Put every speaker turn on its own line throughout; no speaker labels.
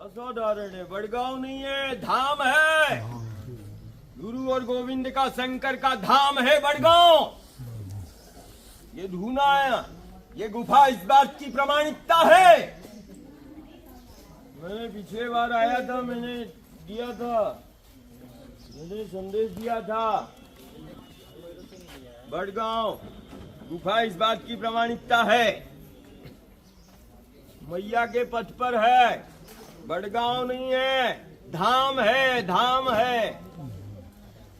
असाधारण है। बड़गांव नहीं है, धाम है। गुरु और गोविंद का, शंकर का धाम है बड़गांव। ये धूना है, ये गुफा इस बात की प्रमाणिकता है। मैंने पिछले बार आया था, मैंने दिया था, मैंने संदेश दिया था। बड़गांव गुफा इस बात की प्रमाणिकता है, मैया के पथ पर है। बड़गांव नहीं है, धाम है, धाम है,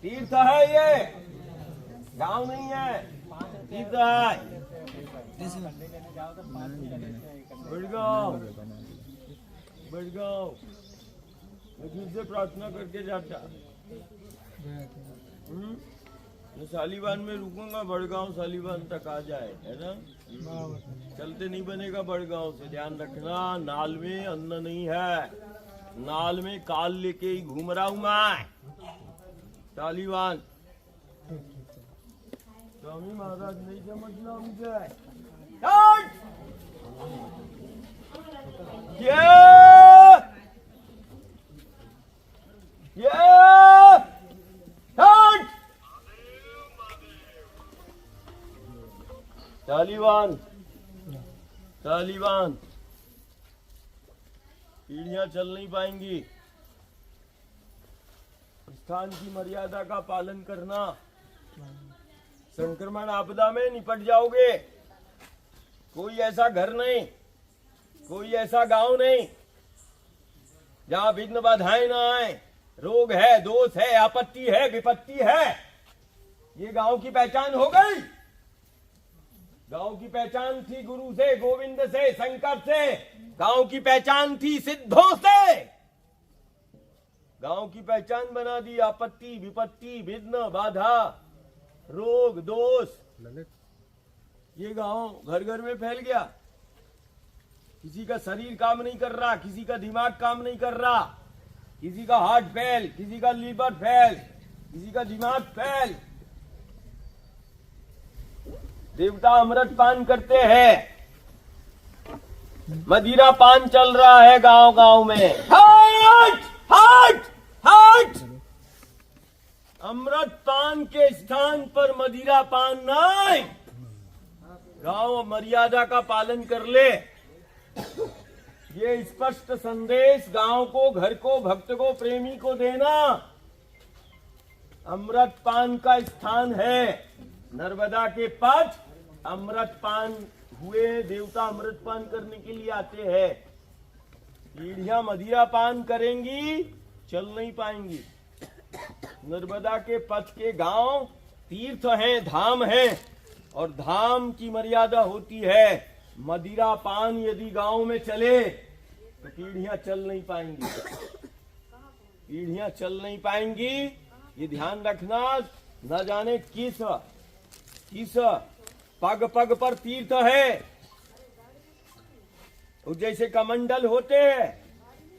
तीर्थ है। ये गांव नहीं है, तीर्थ है। बड़गांव, बड़गांव मैं फिर से प्रार्थना करके जाता। मैं सालीबान में रुकूंगा, बड़गांव सालीबान तक आ जाए, है ना। चलते नहीं बनेगा बड़गांव से, ध्यान रखना। नाल में अन्न नहीं है, नाल में काल लेके ही घूम रहा हूं मैं, तालिबान। स्वामी महाराज नहीं समझना मुझे। तालिबान, तालिबान पीढ़ियां चल नहीं पाएंगी। स्थान की मर्यादा का पालन करना। संक्रमण आपदा में निपट जाओगे। कोई ऐसा घर नहीं, कोई ऐसा गांव नहीं जहां विघ्न बाधाएं ना आए। रोग है, दोष है, आपत्ति है, विपत्ति है। ये गांव की पहचान हो गई। गांव की पहचान थी गुरु से, गोविंद से, शंकर से। गांव की पहचान थी सिद्धों से। गांव की पहचान बना दी आपत्ति, विपत्ति, विघ्न, बाधा, रोग, दोष। ये गांव घर घर में फैल गया। किसी का शरीर काम नहीं कर रहा, किसी का दिमाग काम नहीं कर रहा, किसी का हार्ट फेल, किसी का लीवर फेल, किसी का दिमाग फेल। देवता अमृत पान करते हैं, मदिरा पान चल रहा है गांव गांव में। हट हट हट। अमृत पान के स्थान पर मदिरा पान नहीं। गांव मर्यादा का पालन कर ले। ये स्पष्ट संदेश गांव को, घर को, भक्त को, प्रेमी को देना। अमृत पान का स्थान है नर्मदा के पथ। अमृत पान हुए, देवता अमृत पान करने के लिए आते हैं। पीढ़ियां मदिरा पान करेंगी, चल नहीं पाएंगी। नर्मदा के पथ के गांव तीर्थ हैं, धाम हैं, और धाम की मर्यादा होती है। मदिरा पान यदि गांव में चले तो पीढ़ियां चल नहीं पाएंगी, पीढ़ियां चल नहीं पाएंगी। ये ध्यान रखना। न जाने किस किस पग पग पर तीर्थ है। जैसे कमंडल होते हैं,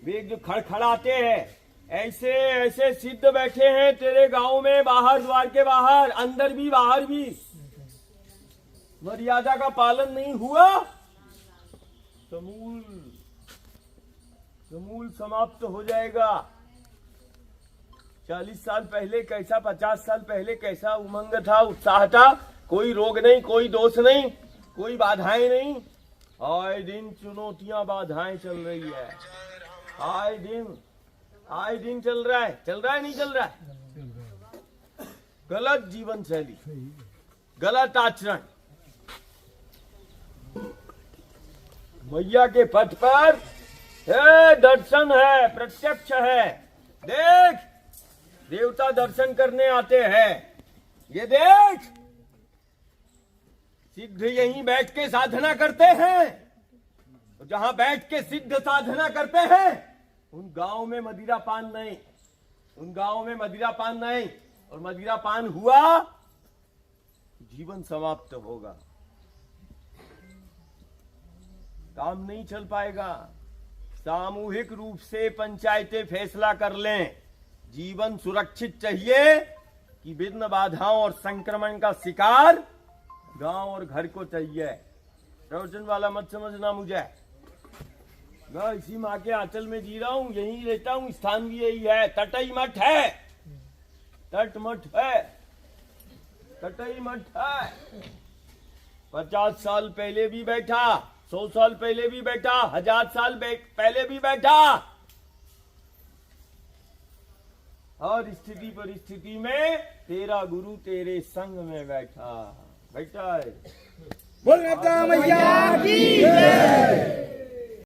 वे जो खड़खड़ाते हैं, ऐसे ऐसे सिद्ध बैठे हैं तेरे गांव में, बाहर, द्वार के बाहर, अंदर भी बाहर भी। मर्यादा का पालन नहीं हुआ, समूल समूल समाप्त हो जाएगा। 40 साल पहले कैसा, 50 साल पहले कैसा उमंग था, उत्साह था। कोई रोग नहीं, कोई दोष नहीं, कोई बाधाएं नहीं। आए दिन चुनौतियां, बाधाएं चल रही है। आए दिन चल रहा है। चल रहा है, नहीं चल रहा है। गलत जीवन शैली, गलत आचरण। मैया के पथ पर है, दर्शन है, प्रत्यक्ष है। देख, देवता दर्शन करने आते हैं। ये देख, सिद्ध यहीं बैठ के साधना करते हैं। जहां बैठ के सिद्ध साधना करते हैं, उन गांव में मदिरा पान नहीं, उन गांव में मदिरा पान नहीं। और मदिरा पान हुआ, जीवन समाप्त होगा, काम नहीं चल पाएगा। सामूहिक रूप से पंचायतें फैसला कर लें। जीवन सुरक्षित चाहिए कि विघ्न बाधाओं और संक्रमण का शिकार गांव और घर को चाहिए। प्रवचन वाला मत समझना मुझे। मैं इसी माँ के आंचल में जी रहा हूँ, यहीं रहता हूँ, स्थान भी यही है। तटई मठ है, तट मठ है, तटई मठ है। 50 साल पहले भी बैठा, 100 साल पहले भी बैठा, 1000 साल पहले भी बैठा। हर स्थिति परिस्थिति में तेरा गुरु तेरे संग में बैठा है।
बोल राधा मैया की जय।